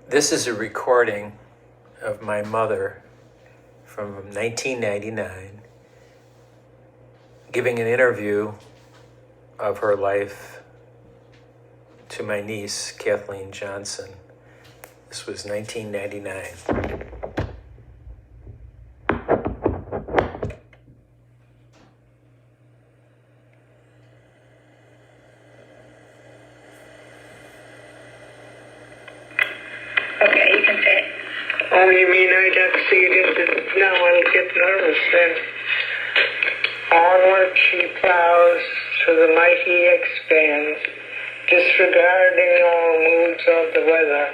This is a recording of my mother from 1999 giving an interview of her life to my niece, Kathleen Johnson. This was 1999. Okay, you can say it. Oh, you mean I'd have to see it? Now I'll get nervous then. Onward she plows to the mighty expanse, disregarding all moods of the weather.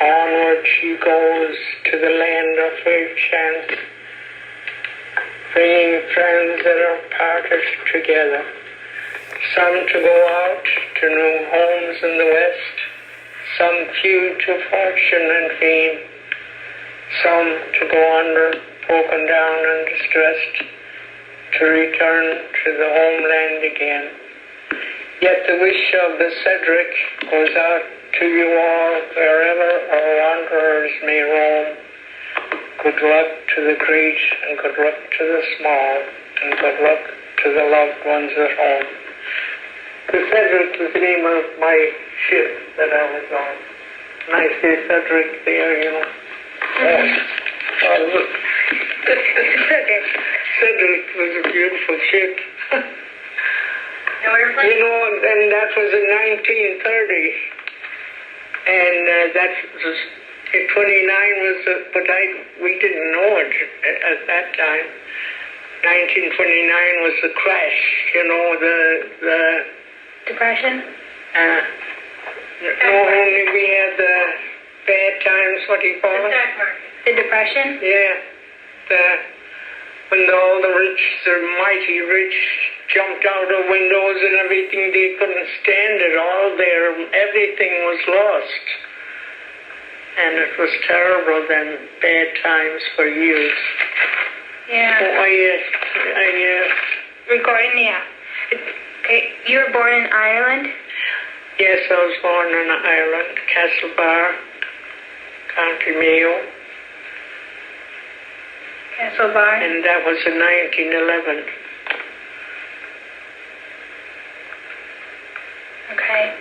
Onward she goes to the land of her chance, bringing friends that are parted together. Some to go out to new homes in the west, some few to fortune and fame, some to go under, broken down and distressed, to return to the homeland again. Yet the wish of the Cedric goes out to you all, wherever our wanderers may roam. Good luck to the great, and good luck to the small, and good luck to the loved ones at home. The Cedric was the name of my ship that I was on. And I say Cedric there, you know. Oh, look. Cedric was a beautiful ship. You know, and that was in 1930. And that was, 29 was, but we didn't know it at that time. 1929 was the crash, you know, the Depression? No, only we had the bad times, what do you call it? The Depression? Yeah. When all the rich, the mighty rich, jumped out of windows and everything, they couldn't stand it all there. Everything was lost. And it was terrible then, bad times for years. Yeah. Recording, yeah. Okay, you were born in Ireland? Yes, I was born in Ireland, Castlebar, County Mayo. Castlebar? And that was in 1911. Okay.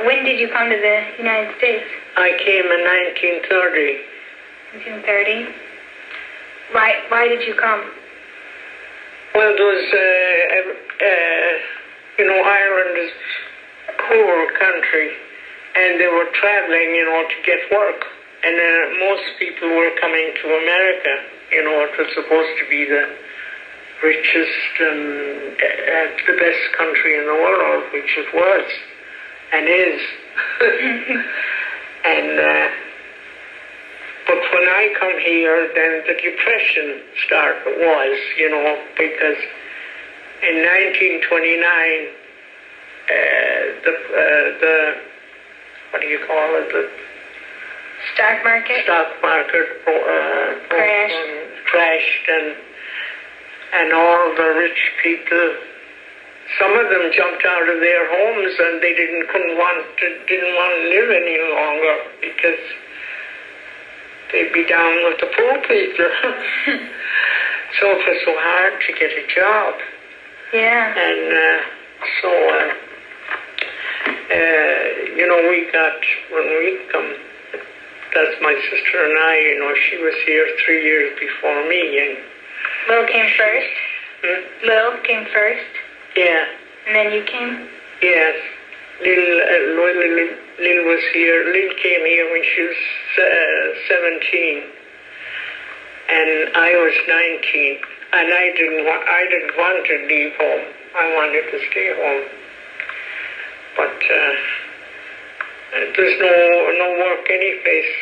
When did you come to the United States? I came in 1930. 1930? Why did you come? Well, there was, Ireland is a poor country, and they were traveling, to get work. And most people were coming to America. It was supposed to be the richest and the best country in the world, which it was and is. But when I come here, then the Depression was, because in 1929, the what do you call it? The Stock market? Stock market crashed, and all the rich people, some of them jumped out of their homes, and they didn't want to live any longer because they'd be down with the poor people. So it was so hard to get a job. Yeah. And when we come, that's my sister and I, she was here 3 years before me. And Lil came first? Lil came first? Yeah. And then you came? Yes. Lil was here. Lil came here when she was 17. And I was 19. And I didn't want to leave home. I wanted to stay home. But there's no work anyplace.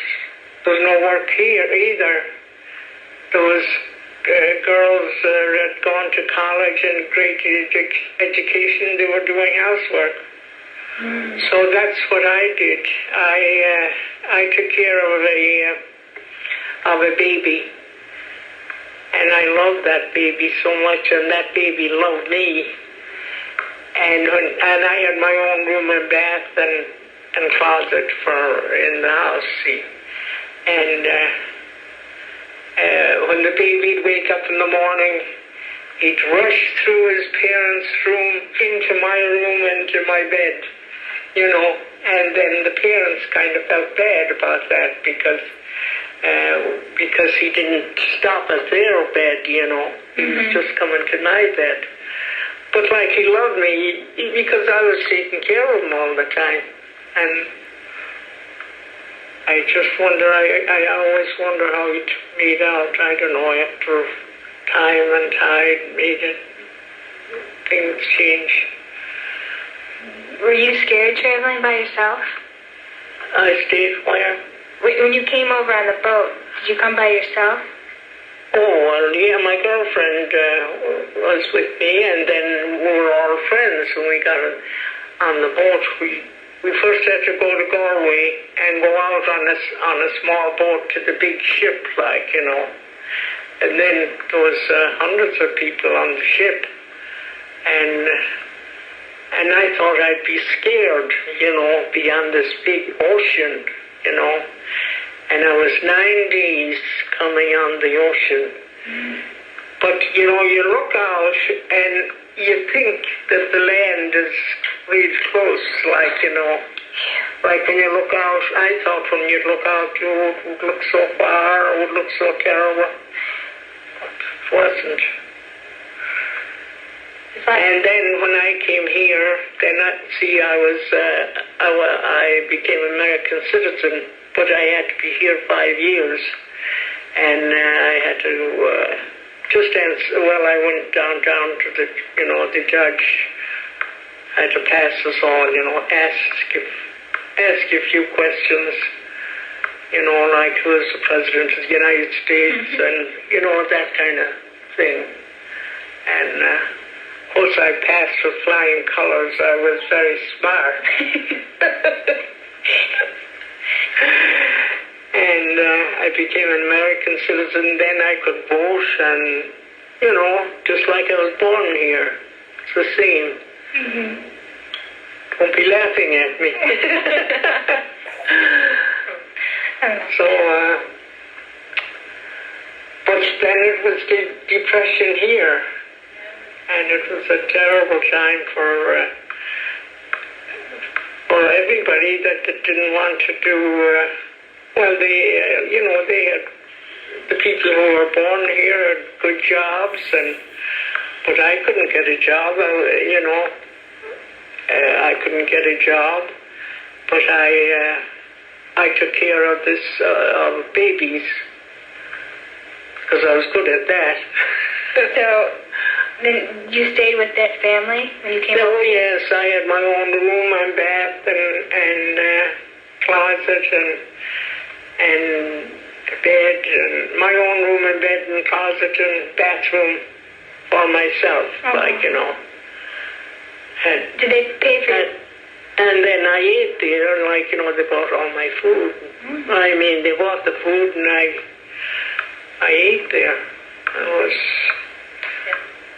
There's no work here either. There was girls that had gone to college and great education. They were doing housework. So that's what I did. I took care of a baby. And I loved that baby so much, and that baby loved me. And I had my own room and bath, and and closet for in the house, see. And when the baby'd wake up in the morning, he'd rush through his parents' room into my room and to my bed, and then the parents kind of felt bad about that because he didn't stop at their bed, he was just coming to my bed. But like he loved me because I was taking care of him all the time. And I just wonder, I always wonder how it made out. I don't know, after time and tide made it, things change. Were you scared traveling by yourself? I stayed where? When you came over on the boat, did you come by yourself? Oh, well, yeah, my girlfriend was with me, and then we were all friends when we got on the boat. We first had to go to Galway and go out on a small boat to the big ship, And then there was hundreds of people on the ship, and I thought I'd be scared, be on this big ocean, And I was 9 days coming on the ocean. But, you look out and you think that the land is real close, like when you look out, I thought when you'd look out, it would look so far, it would look so terrible. It wasn't. And then when I came here, then I became an American citizen, but I had to be here 5 years, and I had to just answer. Well, I went down to the, the judge. I had to pass us all, ask a few questions, like who is the president of the United States, and that kind of thing. And of course, I passed with flying colors. I was very smart. And I became an American citizen. Then I could vote, and just like I was born here. It's the same. Don't be laughing at me. So, but then it was the depression here, and it was a terrible time for everybody that didn't want to do. They had the people who were born here had good jobs, but I couldn't get a job. I couldn't get a job, but I took care of of babies because I was good at that. So then you stayed with that family when you came over? Oh yes, I had my own room and bath and closet and bed, and my own room and bed and closet and bathroom for myself, And, did they pay for it? And then I ate there, they bought all my food. They bought the food, and I ate there. It was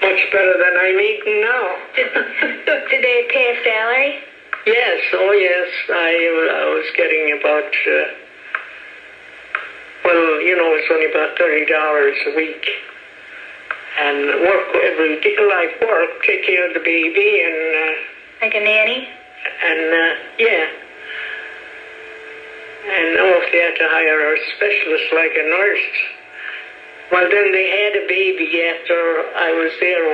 much better than I'm eating now. Did they pay a salary? Yes, oh yes. I was getting about, it's only about $30 a week. And work every day, take care of the baby and... like a nanny? And, yeah. And if they had to hire a specialist like a nurse. Well, then they had a baby after I was there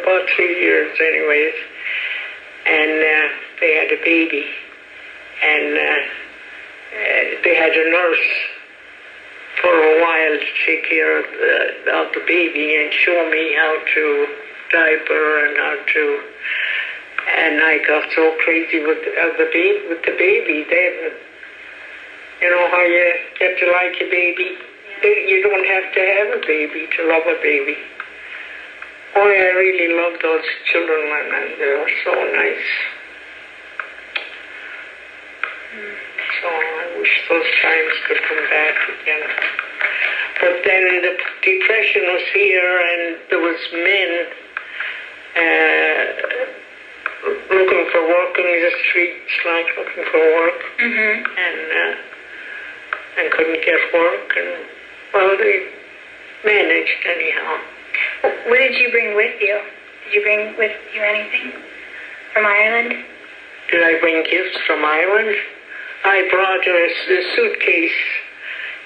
about 3 years anyways. And they had a baby. And they had a nurse for a while to take care of the baby and show me how to diaper and how to... And I got so crazy with the baby then. You know how you get to like a baby? You don't have to have a baby to love a baby. Oh, I really love those children, and they were so nice. So I wish those times could come back again. But then the depression was here, and there was men looking for work in the streets, like looking for work, and couldn't get work, and well, they managed anyhow. What did you bring with you? Did you bring with you anything from Ireland? Did I bring gifts from Ireland? I brought a suitcase,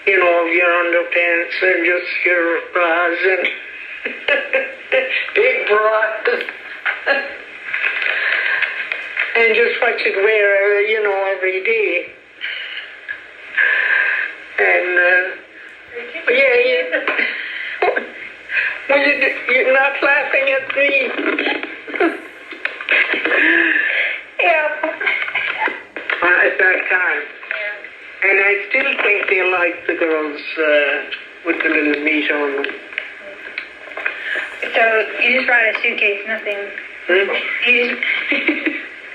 you know, of your underpants and just your bras and big bras. And just what you'd wear, you know, every day. And, well, you're not laughing at me. Yeah. At that time. Yeah. And I still think they like the girls with the little meat on them. So you just brought a suitcase, nothing. You just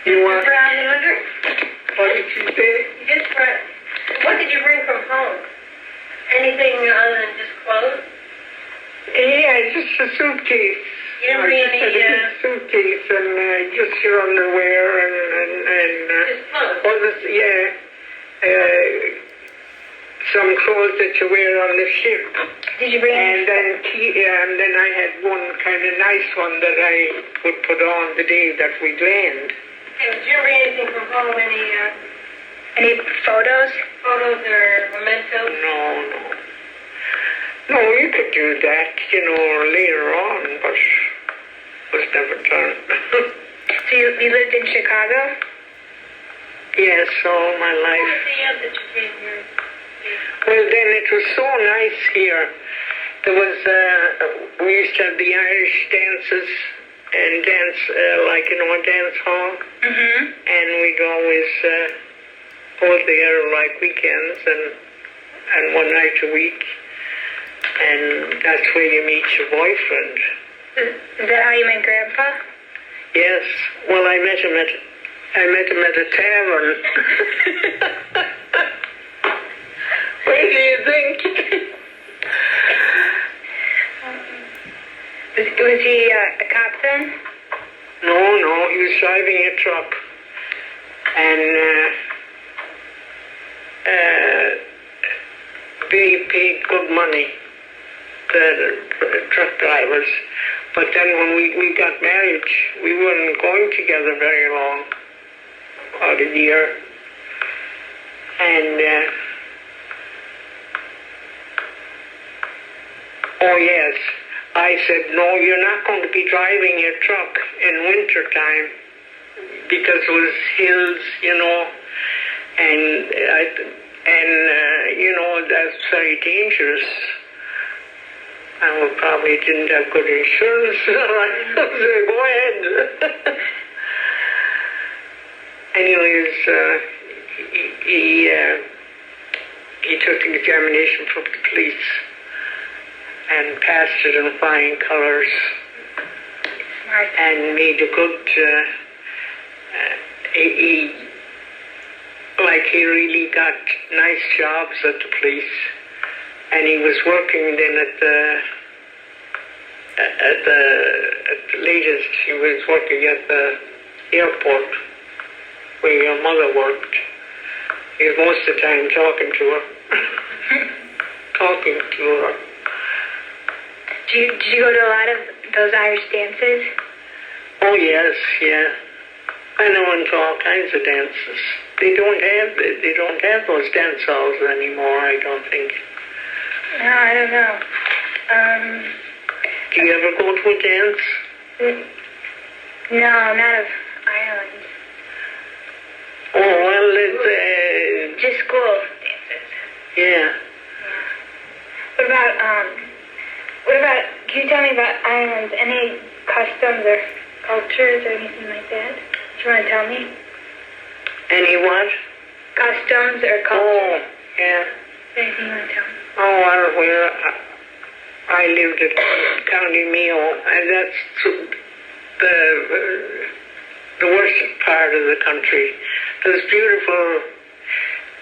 you want? Around and under? What did you say? You just brought. What did you bring from home? Anything other than just clothes? Yeah, just a suitcase. You didn't bring any. A big suitcase and just your underwear and just clothes. all this, some clothes that you wear on the ship. Did you bring? And then I had one kind of nice one that I would put on the day that we land. And did you bring anything from home? Any photos? Photos or mementos? No. No, you could do that, you know, later on, but was never done. So you lived in Chicago? Yes, all my What life. was the year that you came here? Well, then it was so nice here. There was, we used to have the Irish dances and dance, like, you know, a dance hall. And we'd always go there, like, weekends and one night a week. And that's where you meet your boyfriend. Is that how you met Grandpa? Yes. Well, I met him at a tavern. Where do you think? Was he a cop then? No, he was driving a truck. And they paid good money, the truck drivers. But then when we got married, we weren't going together very long, about a year. And, oh yes, I said, no, you're not going to be driving your truck in winter time because it was hills, you know, and you know, that's very dangerous. And we probably didn't have good insurance. I said, go ahead. Anyways, he took the examination from the police and passed it in flying colors. Smart. And made a good, he really got nice jobs at the police. And he was working then at the latest, he was working at the airport where your mother worked. He was most of the time talking to her. Did you go to a lot of those Irish dances? Oh yes, yeah. I went to all kinds of dances. They don't have those dance halls anymore, I don't think. No, I don't know. Do you ever go to a dance? No, not of Ireland. Oh, well, it's... Just school dances. Yeah. What about, can you tell me about Ireland? Any customs or cultures or anything like that? Do you want to tell me? Any what? Customs or cultures? Oh, yeah. Anything you want to tell me? Oh, well, where I lived at County Mayo, and that's the worst part of the country. It was beautiful,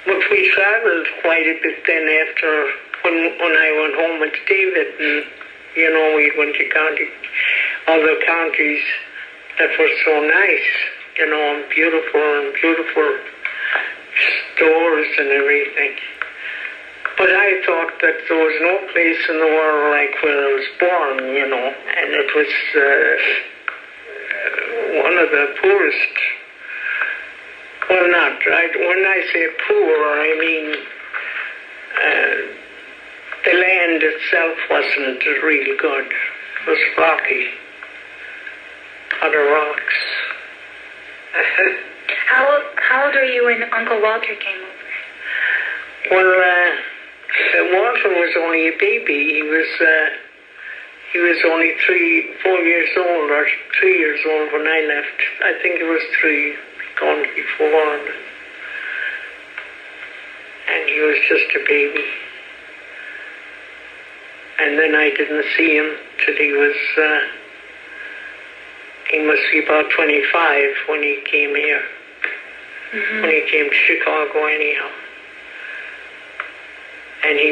but we traveled quite a bit then after when I went home with David, and you know, we went to other counties that were so nice, and beautiful stores and everything. But I thought that there was no place in the world like where I was born, and it was one of the poorest. Well, when I say poor, I mean the land itself wasn't real good. It was rocky, a lot of rocks. How old were you when Uncle Walter came over? Well, Walter was only a baby. He was only 4 years old, or 3 years old when I left. I think it was 3, going to be 4. And he was just a baby. And then I didn't see him till he must be about 25 when he came here. Mm-hmm. When he came to Chicago anyhow. And he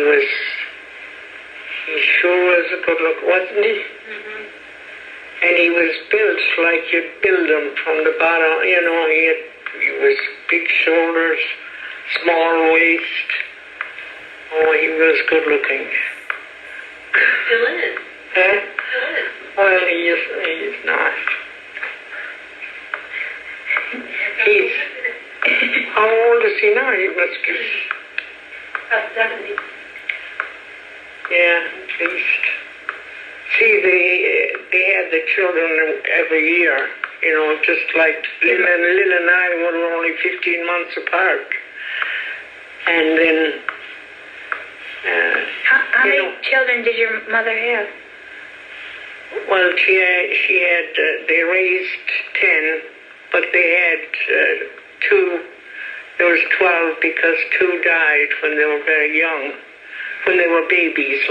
sure was a good look, wasn't he? Mm-hmm. And he was built like you'd build him from the bottom, he was big shoulders, small waist. Oh, he was good looking. Still is. Huh? Still is. Well, he is not. How old is he now? He must be... About 70. Yeah, at least. See, they had the children every year, just like Lil and I were only 15 months apart. And then... How many children did your mother have? Well, she had they raised 10, but they had 2. There was 12 because 2 died when they were very young, when they were babies,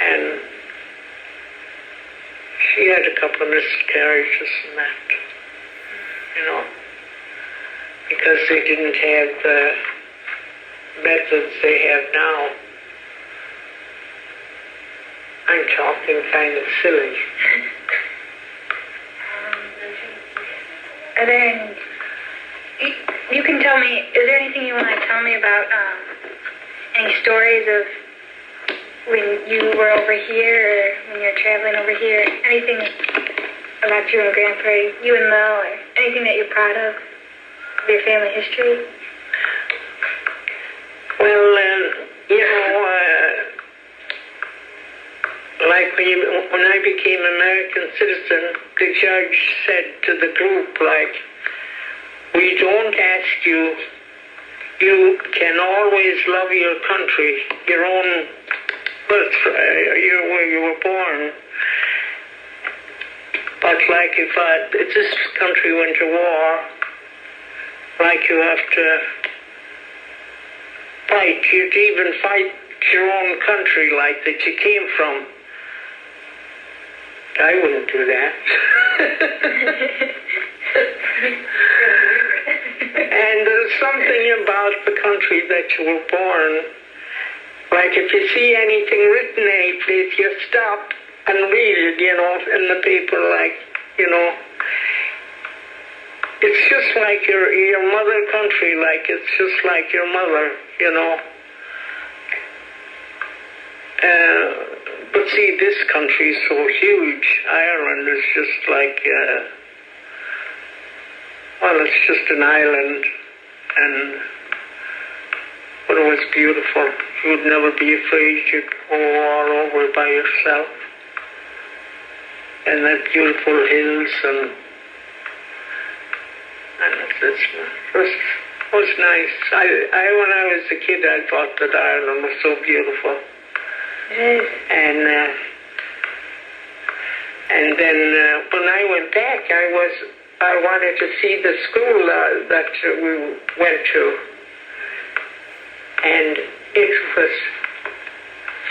and she had a couple of miscarriages and that, because they didn't have the methods they have now. I'm talking kind of silly. Are there any... You can tell me, is there anything you want to tell me about any stories of when you were over here or when you're traveling over here? Anything about you and Grandpa, you and Mel, or anything that you're proud of your family history? Well, like when I became American citizen, the judge said to the group, we don't ask you, you can always love your country, your own birth, where you were born. But if this country went to war, you have to fight, you'd even fight your own country that you came from. I wouldn't do that. And there's something about the country that you were born. If you see anything written any place, you stop and read it, in the paper, It's just like your mother country, it's just like your mother, But see, this country is so huge. Ireland is just it's just an island, but it was beautiful. You'd never be afraid. You'd go all over by yourself. And the beautiful hills, and it was nice. When I was a kid, I thought that Ireland was so beautiful. And then when I went back, I wanted to see the school that we went to, and it was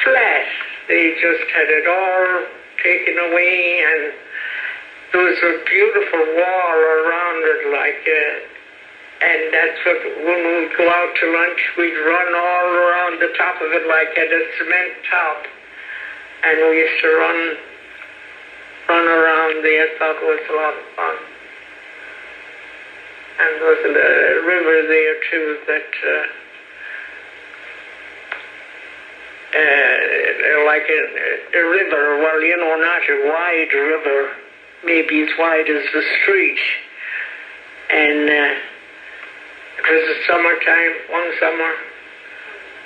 flat. They just had it all taken away, and there was a beautiful wall around it, and that's what, when we'd go out to lunch, we'd run all around the top of it had a cement top, and we used to run around there. I thought it was a lot of fun. And there's a river there too that, like a river, well, you know, not a wide river, maybe as wide as the street. And it was the summertime, one summer.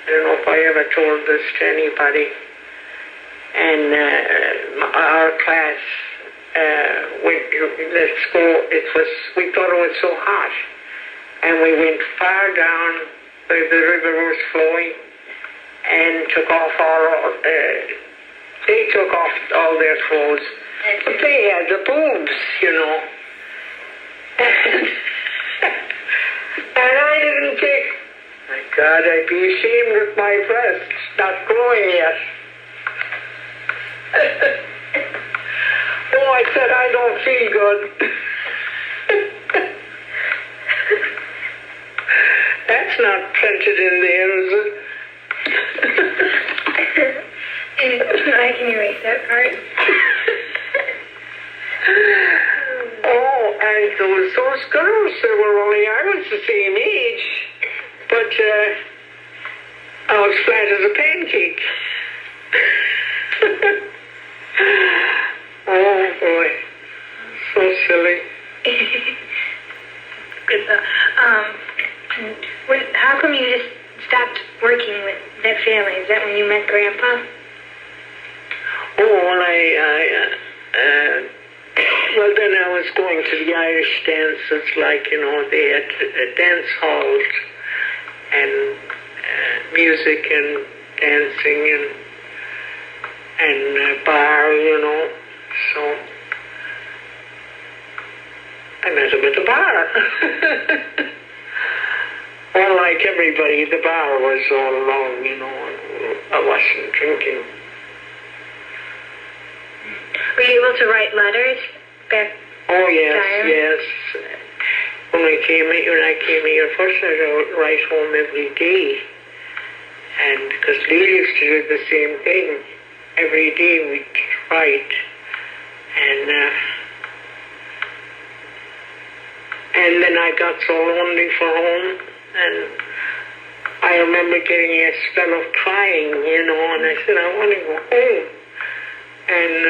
I don't know if I ever told this to anybody. And our class went, let's go, we thought it was so hot. And we went far down where the river was flowing and took off they took off all their clothes. But they had the boobs, you know. And I didn't take, my God, I'd be ashamed of my breasts not growing yet. Oh, I said, I don't feel good. That's not printed in there, is it? I can erase that part. Oh, and those girls, they were only, I was the same age, but I was flat as a pancake. Oh boy, so silly. Good though. How come you just stopped working with that family? Is that when you met Grandpa? Oh, well, then I was going to the Irish dances, like, you know, they had dance halls and music and dancing and bar, you know. So I met him at the bar. Well, like everybody, the bar was all alone, you know, and I wasn't drinking. Were you able to write letters back? Oh, yes, time? yes. When I came here first, I'd write home every day. And because Lily used to do the same thing. Every day we'd write. And then I got so lonely for home. And I remember getting a spell of crying, you know, and I said, I want to go home. And,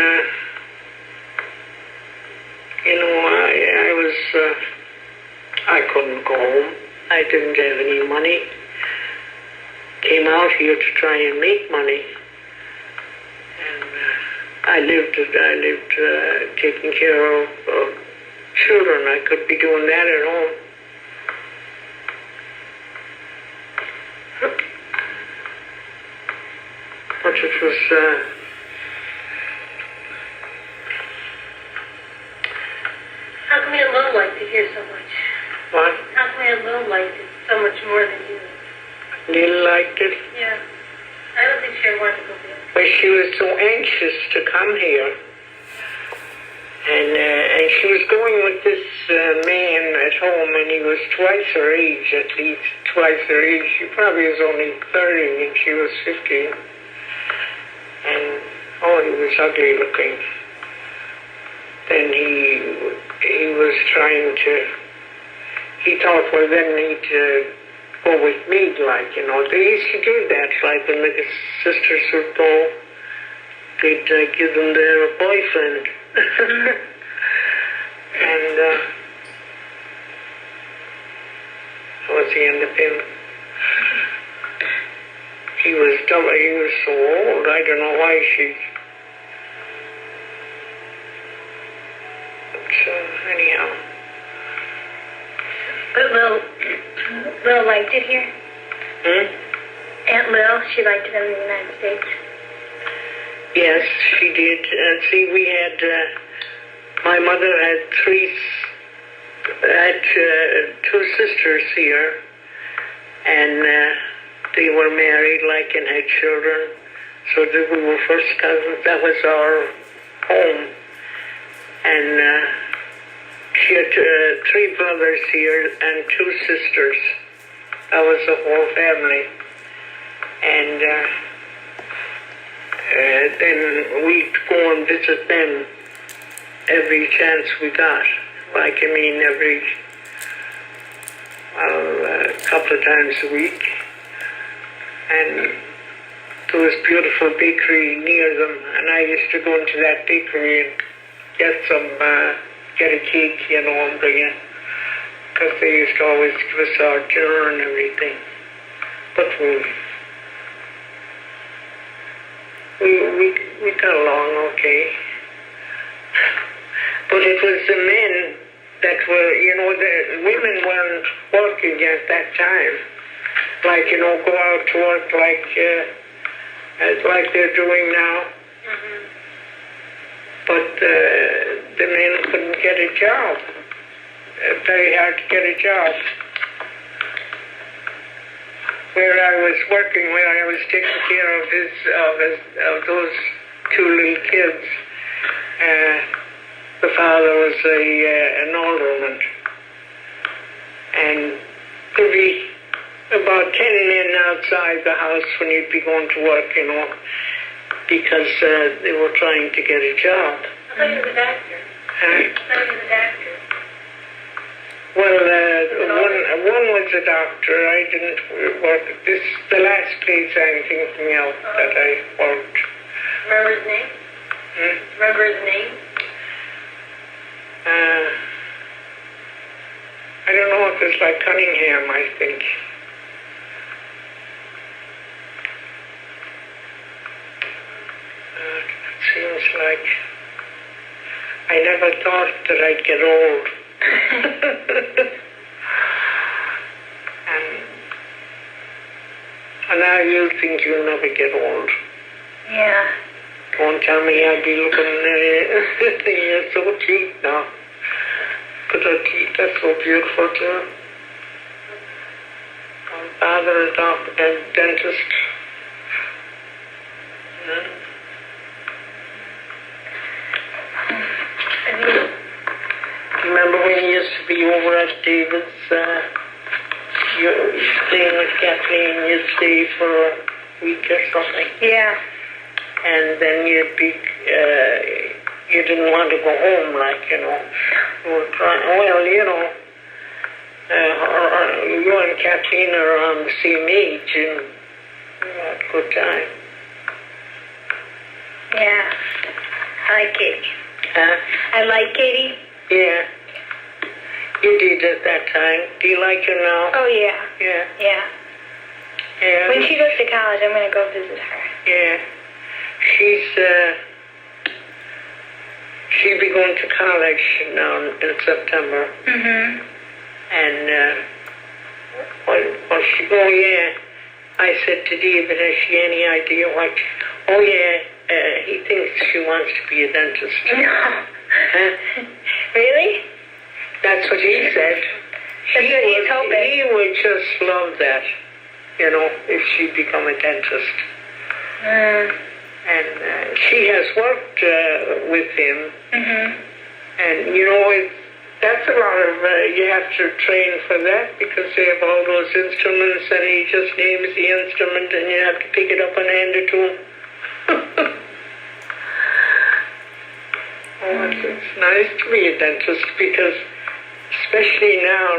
you know, I couldn't go home. I didn't have any money. Came out here to try and make money. And I lived taking care of children. I could be doing that at home. But it was, How come you and Lil liked it here so much? what? How come you and Lil liked it so much more than you? Lil liked it. Yeah. I don't think she wanted to go there. But she was so anxious to come here. And she was going with this man at home, and he was twice her age, at least twice her age. She probably was only 30, and she was 50. And, oh, he was ugly looking. Then he was trying to, he thought, well, then he'd go with me, like, you know. They used to do that, like when the sisters would go, they'd give them their boyfriend. And what's the end of him? He was so old, I don't know why she... But anyhow. But Lil liked it here? Aunt Lil, she liked it in the United States? Yes, she did. See, we had, my mother had two sisters here, and they were married, like, and had children. So we were first cousins. That was our home. And she had 3 brothers here and 2 sisters. That was the whole family. And then we'd go and visit them every chance we got. Like, I mean, every a couple of times a week. And there was a beautiful bakery near them, and I used to go into that bakery and get a cake, and bring it, because they used to always give us our dinner and everything. But we got along okay. But it was the men that were, the women weren't working at that time. Like, go out to work like they're doing now. Mm-hmm. But the men couldn't get a job. Very hard to get a job. Where I was working, where I was taking care of those two little kids, the father was an alderman, and there'd be about 10 men outside the house when you'd be going to work, because they were trying to get a job. I thought you were the doctor. Huh? I thought you were the doctor. Well, one was a doctor. I didn't work at this. The last place I'm thinking of that I worked. Remember his name? Remember his name? I don't know if it's like Cunningham, I think. It seems like I never thought that I'd get old. and now you think you'll never get old. Yeah. Don't tell me I'd be looking, you're so cute now. But her teeth are so beautiful too. My father is a dentist. Remember when you used to be over at David's, you're staying with Kathleen, you'd stay for a week or something? Yeah. And then you'd be, you didn't want to go home, you were trying, you and Kathleen are around the same age, and you had a good time. Yeah. I like Katie. Huh? I like Katie. Yeah. You did at that time. Do you like her now? Oh, yeah. Yeah. Yeah. Yeah. When she goes to college, I'm going to go visit her. Yeah. She'll be going to college now in September. Mm-hmm. And, I said to David, has she any idea what? Oh, yeah, he thinks she wants to be a dentist. No. Huh? Really? That's what he said. That's what he's hoping. He would just love that, if she'd become a dentist. And she has worked with him. Mm-hmm. And, that's a lot of, you have to train for that because they have all those instruments and he just names the instrument and you have to pick it up and hand it to him. It's nice to be a dentist because especially now,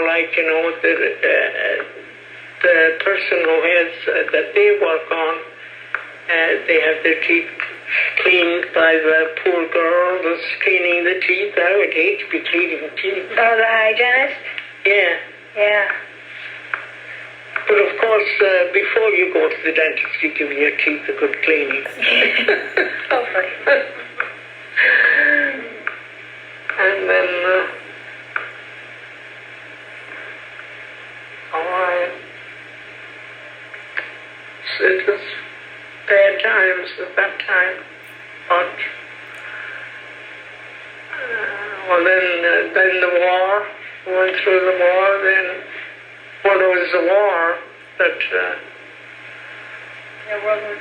the person who has, that they work on, they have their teeth cleaned by the poor girl that's cleaning the teeth. I would hate to be cleaning teeth. Oh, the hygienist? Yeah. Yeah. But of course, before you go to the dentist, you give your teeth a good cleaning. Hopefully. And then, it was bad times at that time, but then the war, we went through the war, then when there was the war, that, World War II.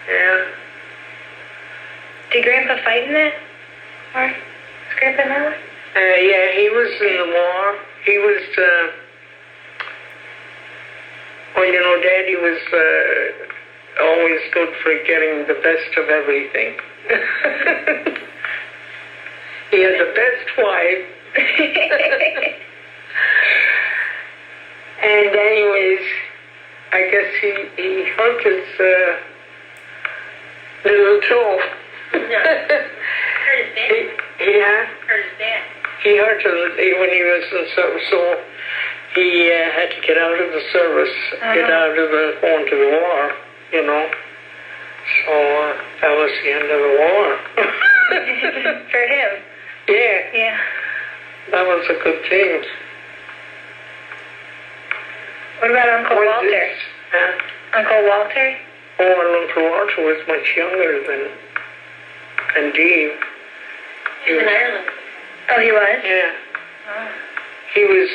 yeah. Did Grandpa fight in that? Or is Grandpa in that one? Yeah, he was in the war. He was, Daddy was always good for getting the best of everything. He had the best wife. And anyways, I guess he hurt his little toe. No. Hurt his back. Hurt his back. He hurt it when he was in service, so he had to get out of the service, get out of going to the war, you know. So that was the end of the war. For him. Yeah. Yeah. That was a good thing. What about Uncle Walter? Uncle Walter? Oh, and Uncle Walter was much younger than Dave. He was in Ireland. Oh, he was? Yeah. Oh. He was,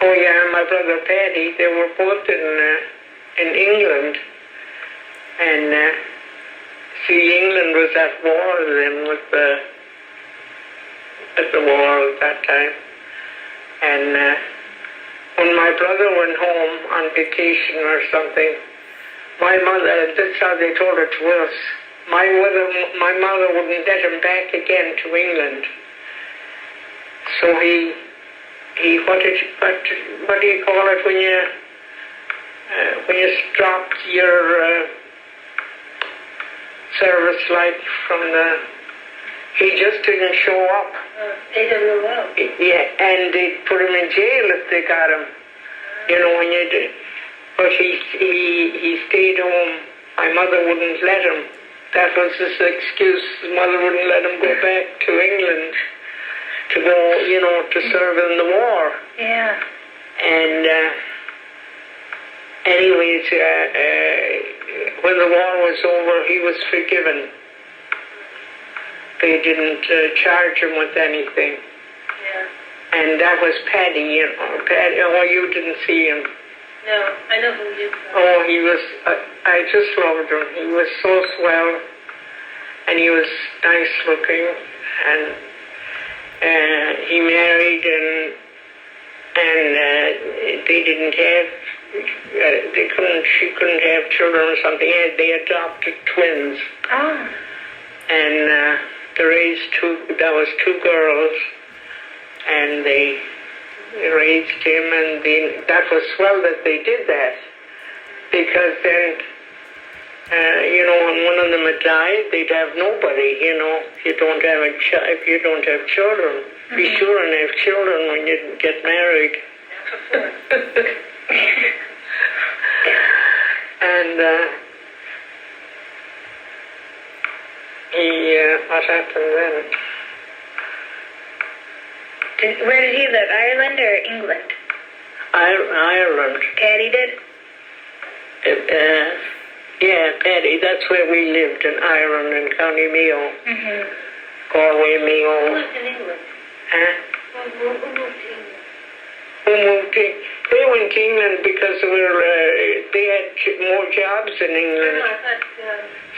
oh yeah, my brother Paddy, they were both in England. And, see, England was at war then with the war at that time. And when my brother went home on vacation or something, my mother, that's how they told it to us, my mother wouldn't let him back again to England. So he what do you call it when you stop your service, like from he just didn't show up. AWL. Yeah, and they put him in jail if they got him. You know, when you did. But he stayed home. My mother wouldn't let him. That was his excuse. His mother wouldn't let him go back to England to go, you know, to serve in the war. Yeah. And anyways, when the war was over, he was forgiven. They didn't charge him with anything. Yeah. And that was Paddy, you know. Paddy, oh, you didn't see him. No, I know who you are. Oh, he was, I just loved him. He was so swell, and he was nice looking, and he married, and they didn't have, she couldn't have children or something. They adopted twins. Oh. And they raised that was two girls, and they raised him, and that was swell that they did that, because then, you know, when one of them had died, they'd have nobody, you know, if you don't have children. Be sure and have children when you get married. And what happened then? Where did he live? Ireland or England? Ireland. Paddy did? Yeah, Paddy. That's where we lived, in Ireland, in County Mayo. Mm-hmm. Galway, Who Mayo. lived in England? Huh? Who moved to England? Who moved to? They went to England because they had more jobs in England. No, I thought...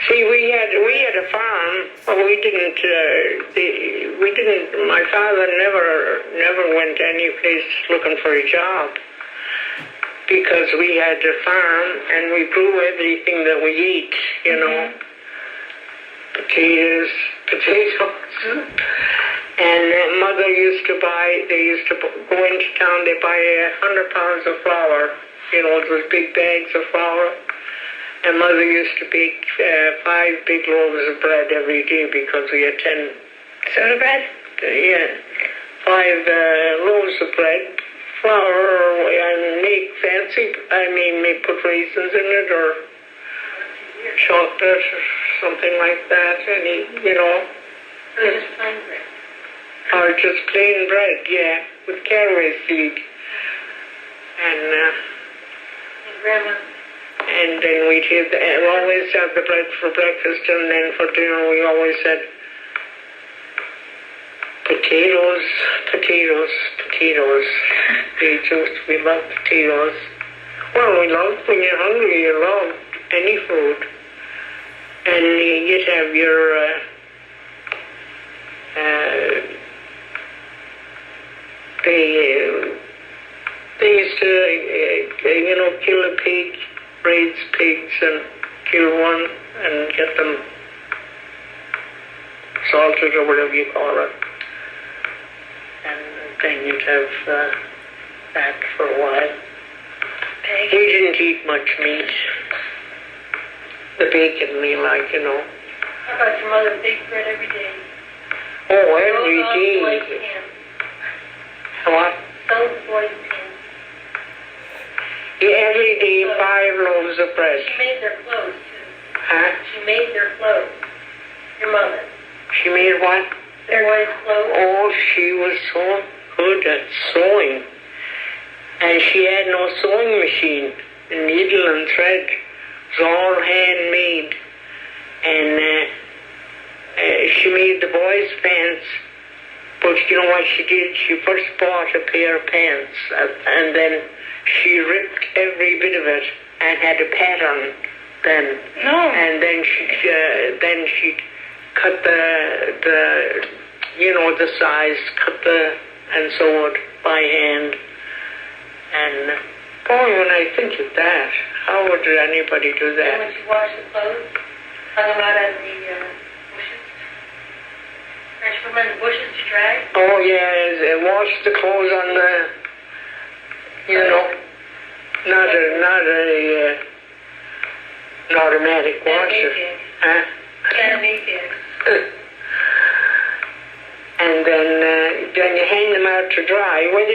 See, we had a farm, but we didn't. My father never went any place looking for a job, because we had a farm and we grew everything that we ate. You know, potatoes, and mother used to buy. They used to go into town. They buy 100 pounds of flour. You know, those big bags of flour. And mother used to bake 5 big loaves of bread every day, because we had 10. Soda bread? Yeah. 5 loaves of bread, flour, and make fancy, may put raisins in it, or chocolate, or something like that, and you know. So just plain bread? Or just plain bread, yeah, with caraway seed. And Grandma? And then we'd always have the bread for breakfast, and then for dinner we always had potatoes. We love potatoes. Well, we love, when you're hungry, you love any food. And you'd have your, they used to, kill a pig, raise pigs and kill one and get them salted or whatever you call it. And then you'd have that for a while. Pig. We didn't eat much meat. The bacon we like, you know. How about your mother baked bread every day? Oh, every Boiled day. pan. What? Self-boiled pan. Yeah, every day, 5 loaves of bread. She made their clothes, too. Huh? She made their clothes. Your mother. She made what? Their boys' clothes. Oh, she was so good at sewing. And she had no sewing machine. Needle and thread. It was all handmade. And she made the boys' pants. But you know what she did? She first bought a pair of pants. And then she ripped every bit of it and had a pattern then. No. And then she cut the you know, the size, and sew it by hand. And boy, when I think of that, how would anybody do And that? when she washed the clothes, hung them out on the bushes. And she put them on the bushes to dry. Oh yeah, wash the clothes on the, you know, not a an automatic washer. Huh? And Mayfair. And then you hang them out to dry. Well,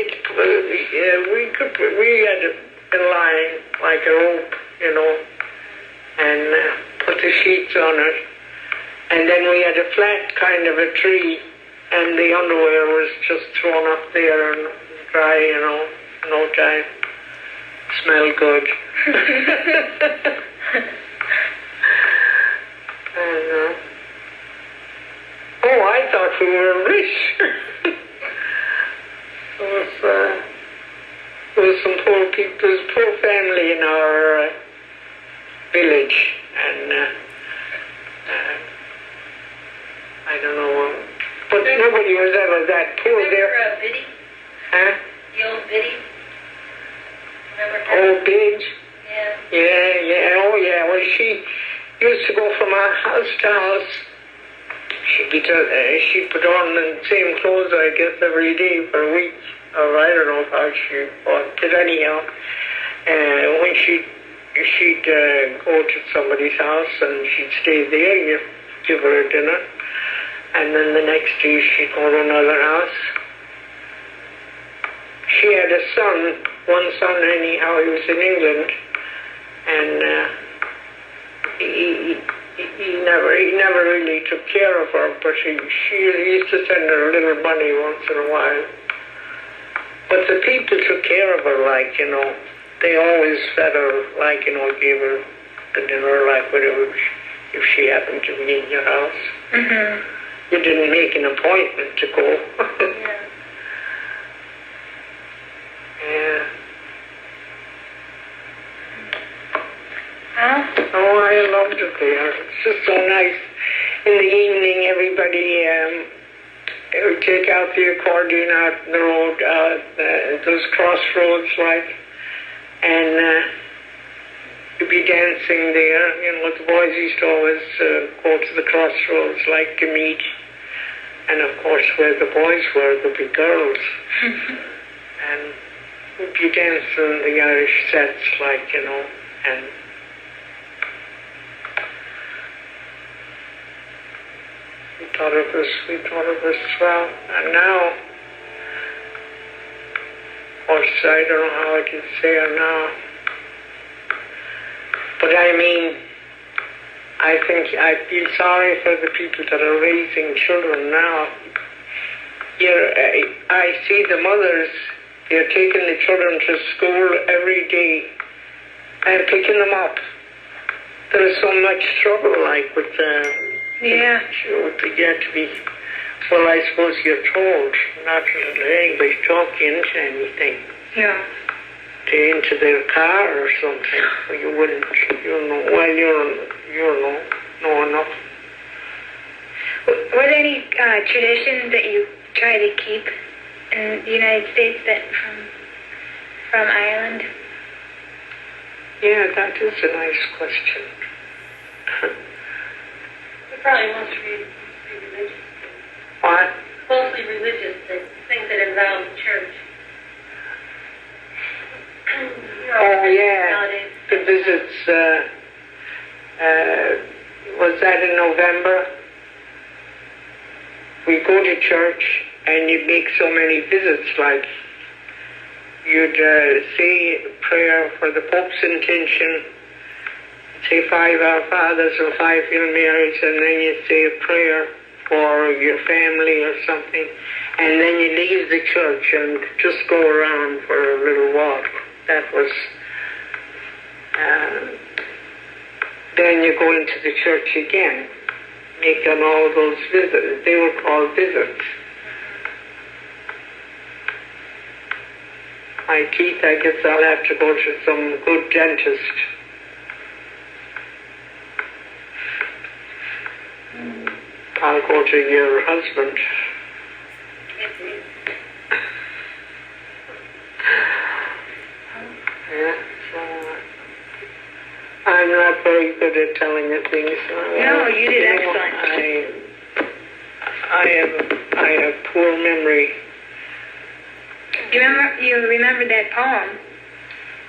we had a line like a rope, you know, and put the sheets on it. And then we had a flat kind of a tree, and the underwear was just thrown up there and dry, you know, no time. Smelled good. And, oh, I thought we were rich. There was some poor people, there was a poor family in our village, and I don't know, but nobody was ever that poor there. Remember Biddy? Huh? The old Biddy? Remember her? Old Bidge? Yeah. Yeah, oh yeah. Well, she used to go from house to house. She put on the same clothes, I guess, every day for a week. Or I don't know how she bought it anyhow. When she'd go to somebody's house and she'd stay there, you give her a dinner. And then the next day she'd go to another house. She had a son, one son anyhow, he was in England. And he never really took care of her, but she used to send her a little money once in a while. But the people took care of her, like, you know, they always fed her, like, you know, gave her the dinner, like, whatever, if she happened to be in your house. Mm-hmm. You didn't make an appointment to go. Yeah. Yeah. Well, Oh, I loved it there. It's just so nice. In the evening, everybody would take out the accordion out in the road, those crossroads, like, and you'd be dancing there. You know, the boys used to always go to the crossroads, like, to meet. And, of course, where the boys were, there'd be girls. And we'd be dancing the Irish sets, like, you know, and we thought it was swell. And now, of course, I don't know how I can say it now. But I mean, I feel sorry for the people that are raising children now. I see the mothers, they're taking the children to school every day and picking them up. There's so much trouble, like, with yeah. you have to be, well, I suppose you're told not to let anybody talk you into anything, Yeah. into their car or something. You wouldn't, you know, well, you know enough. Were there any traditions that you try to keep in the United States that from Ireland? Yeah, that is a nice question. He probably wants to be religious. What? Well, mostly religious things that involve the church. Oh, yeah. Nowadays. The visits, was that in November? We go to church and you make so many visits, like you'd say prayer for the Pope's intention, say 5 Our Fathers or 5 Hail Marys, and then you say a prayer for your family or something, and then you leave the church and just go around for a little walk. That was, then you go into the church again, making all those visits. They were called visits. My teeth, I guess I'll have to go to some good dentist. I'll go to your husband. Yeah, so I'm not very good at telling you things. No, you did excellent. I have poor memory. You remembered that poem?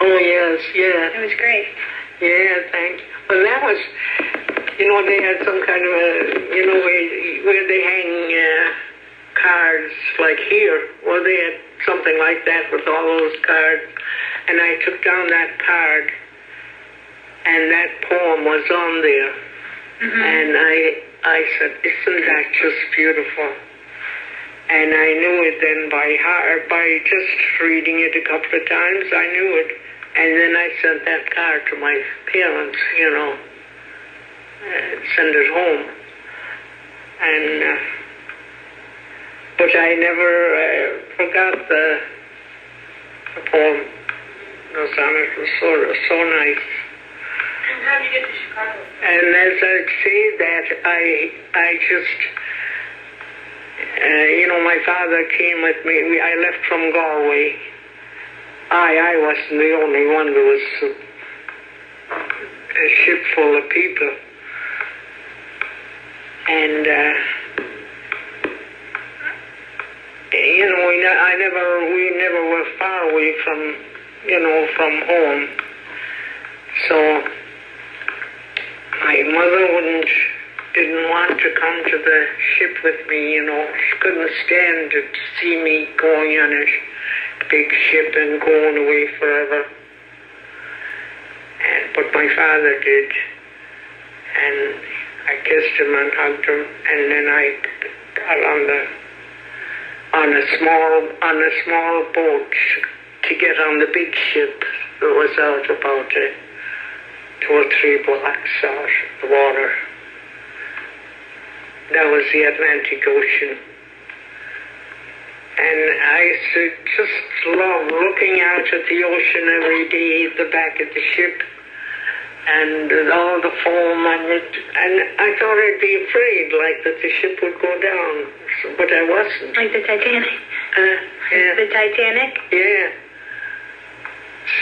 Oh yes, yeah. It was great. Yeah, thank you. Well, that was, they had some kind of a, where they hang cards like here. Well, they had something like that with all those cards. And I took down that card, and that poem was on there. Mm-hmm. And I said, isn't that just beautiful? And I knew it then by heart, by just reading it a couple of times, I knew it. And then I sent that card to my parents, send it home. And, but I never forgot the poem. It was so nice. And how did you get to Chicago? And as I say that, I just, my father came with me. I left from Galway. I wasn't the only one. There was a ship full of people. And, we never were far away from home. So my mother didn't want to come to the ship with me, She couldn't stand to see me going on a big ship and going away forever. But my father did. And I kissed him and hugged him, and then I got on a small boat to get on the big ship that was out about 2 or 3 blocks out of the water. That was the Atlantic Ocean. And I used to just love looking out at the ocean every day, the back of the ship, and all the foam on it. And I thought I'd be afraid, like that the ship would go down, but I wasn't. Like the Titanic? Yeah. The Titanic? Yeah.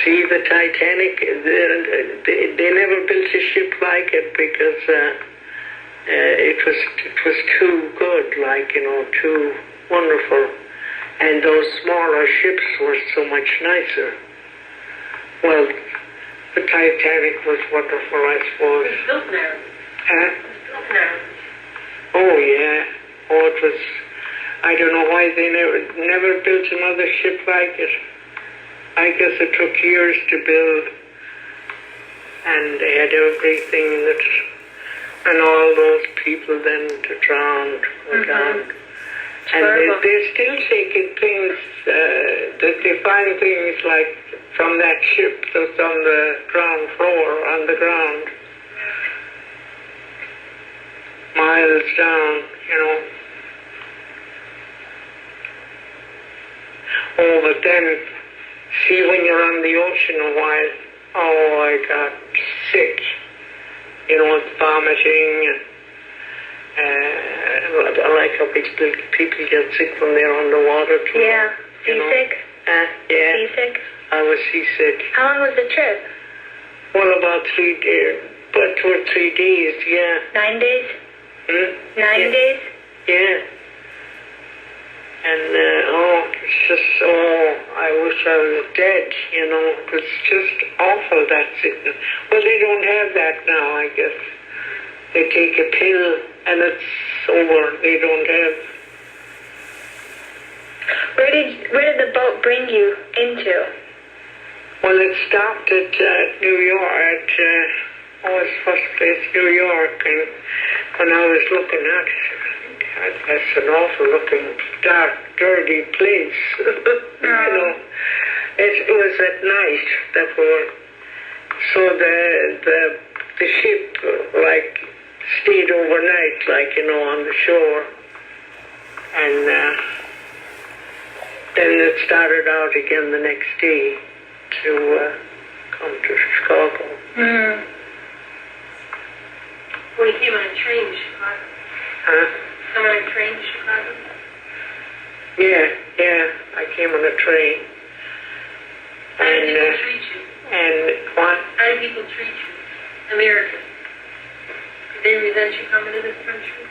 See, the Titanic, they never built a ship like it because it was too good, too wonderful. And those smaller ships were so much nicer. Well, the Titanic was wonderful, I suppose. It was built there. Huh? It was built there. Oh, yeah. Oh, it was... I don't know why they never built another ship like it. I guess it took years to build. And they had everything and all those people then to drown or down. And they're still taking things, that they find things like from that ship that's on the ground floor, on the ground. Miles down, Oh, but then, see, when you're on the ocean a while, I got sick. Vomiting and like how people get sick when they're underwater too. Yeah. Seasick? Yeah. Seasick? I was seasick. How long was the trip? Well, about 3 days. But 2 or 3 days, yeah. 9 days? 9 yeah. days? Yeah. And, it's just, I wish I was dead, you know. It's just awful, that sickness. Well, they don't have that now, I guess. They take a pill and it's over. They don't have... Where did the boat bring you into? Well, it stopped at New York, its first place, New York, and when I was looking at it, that's an awful looking, dark, dirty place. You know, it was at night that we were, so the ship, like, stayed overnight, like, you know, on the shore, and then it started out again the next day to come to Chicago. Mm. When you came on a train to Chicago. Huh? Come on a train to Chicago? Yeah, I came on a train. How did people treat you? And what? How did people treat you? Americans. Did they resent you coming to this country?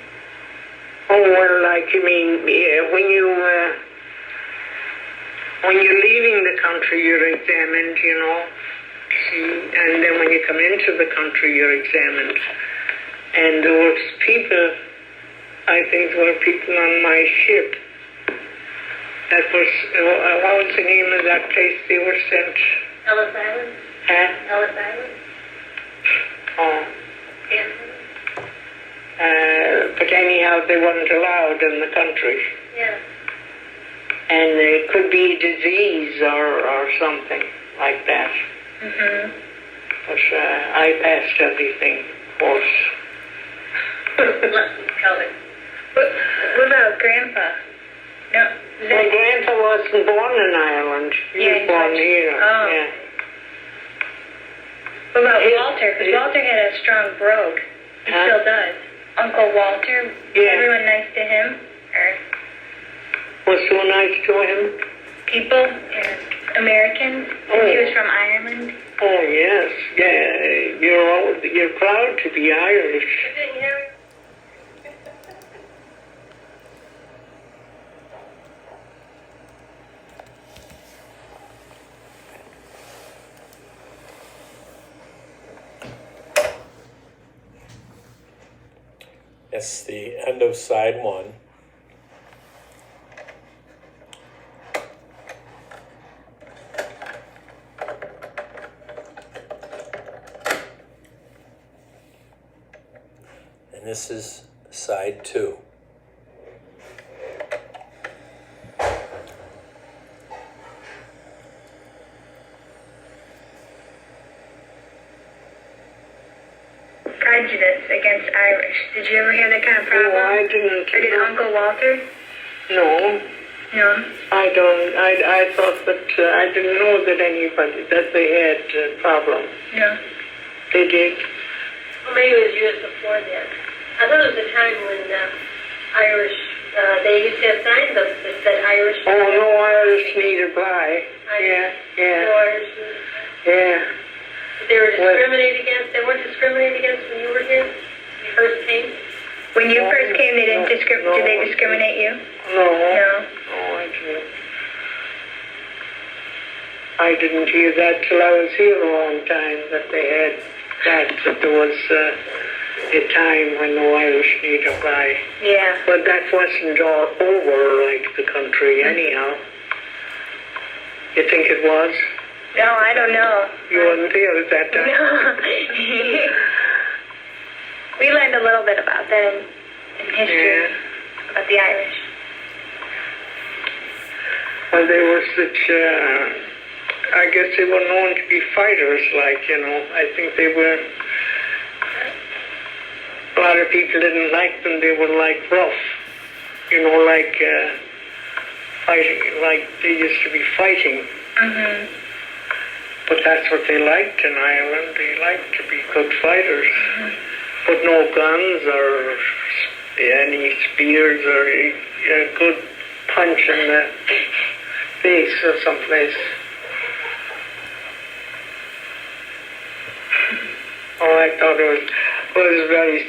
Oh, well, like, you mean, yeah, when you're leaving the country, you're examined, you know, see, and then when you come into the country, you're examined. And there was people, I think there were people on my ship that was, what was the name of that place they were sent? Ellis Island? Huh? Ellis Island? Oh. Yeah. But anyhow, they weren't allowed in the country. Yeah. And it could be disease or something like that. Mm-hmm. But I passed everything, of course. Color. What about Grandpa? No. My grandpa wasn't born in Ireland. He was born here. Oh. Yeah. What about Walter? Because Walter had a strong brogue. He Huh? still does. Uncle Walter, Yeah. everyone nice to him? Or Was so nice to him. people, Americans? Oh. He was from Ireland. Oh yes, yeah. You're proud to be Irish. Didn't you have That's the end of side one. And this is side two. Prejudice against Irish. Did you ever have that kind of problem? Oh, I didn't. Or did Uncle Walter? No, No. I don't. I thought that I didn't know that anybody that they had a problem. No. They did. Well, maybe it was years before that. I thought it was a time when Irish, they used to have signs up that said Irish. Oh, no Irish need apply. Yeah, No yeah, Irish. yeah. But they were discriminated against. They weren't discriminated against when you were here. When you first came. When you first came, they didn't No. did they discriminate you? No. No. Oh, I didn't. I didn't hear that till I was here a long time, that they had that there was a time when no Irish need apply. Yeah. But that wasn't all over like the country anyhow. You think it was? No, I don't know. You weren't there at that time? No. We learned a little bit about that in history, Yeah. about the Irish. Well, they were such, I guess they were known to be fighters, like, you know. I think they were, a lot of people didn't like them. They were like rough, you know, like fighting, like they used to be fighting. Mm-hmm. But that's what they liked in Ireland. They liked to be good fighters. But no guns or any spears or a good punch in the face or someplace. Oh, I thought it was very,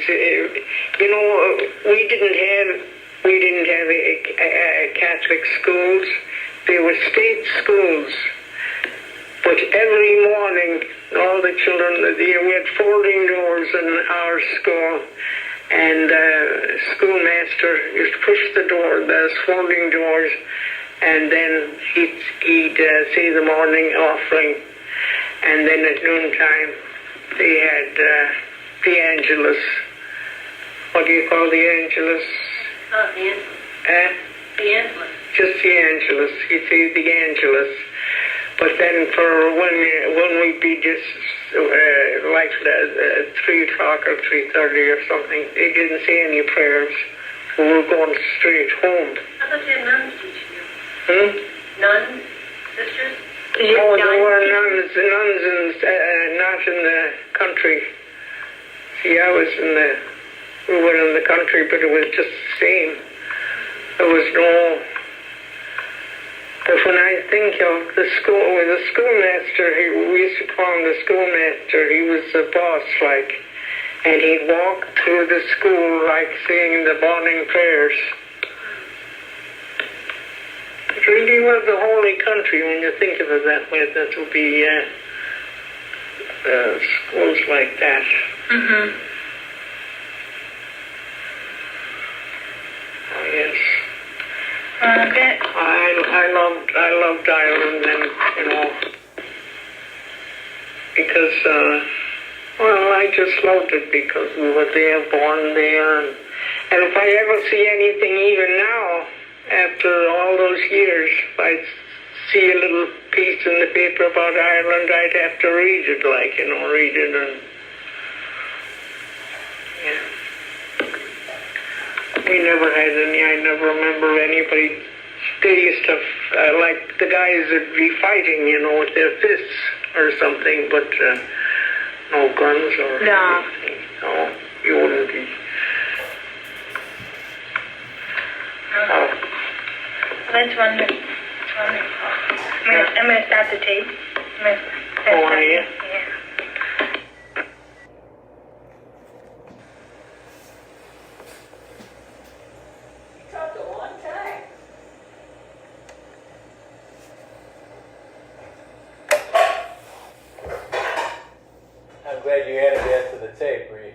you know, we didn't have We didn't have Catholic schools. They were state schools. But every morning, all the children, we had folding doors in our school, and the schoolmaster used to push the door, those folding doors, and then he'd say the morning offering, and then at noontime they had the Angelus. What do you call the Angelus? Oh, the Angelus. The Angelus. Just the Angelus. He'd say the Angelus. But then for when we'd be just like 3 o'clock or 3:30 or something, they didn't say any prayers. We were going straight home. I thought you had nuns teaching you. Nuns? Sisters? Oh, there were nuns not in the country. See, we were in the country, but it was just the same. There was no... But when I think of the schoolmaster, we used to call him the schoolmaster. He was the boss, and he'd walk through the school like saying the morning prayers. It really was a holy country when you think of it that way. That would be schools like that. Mm-hmm. Oh, yes. I loved Ireland, and because I just loved it because we were there, born there, and if I ever see anything, even now, after all those years, if I see a little piece in the paper about Ireland, I'd have to read it, read it, and yeah. We never had any. I never remember anybody. They used to, like the guys would be fighting, with their fists or something, but no guns or anything. No, you wouldn't be. That's wonderful. I'm gonna stop the tape. Are you? Yeah. I'm glad you added that to the tape, Bree.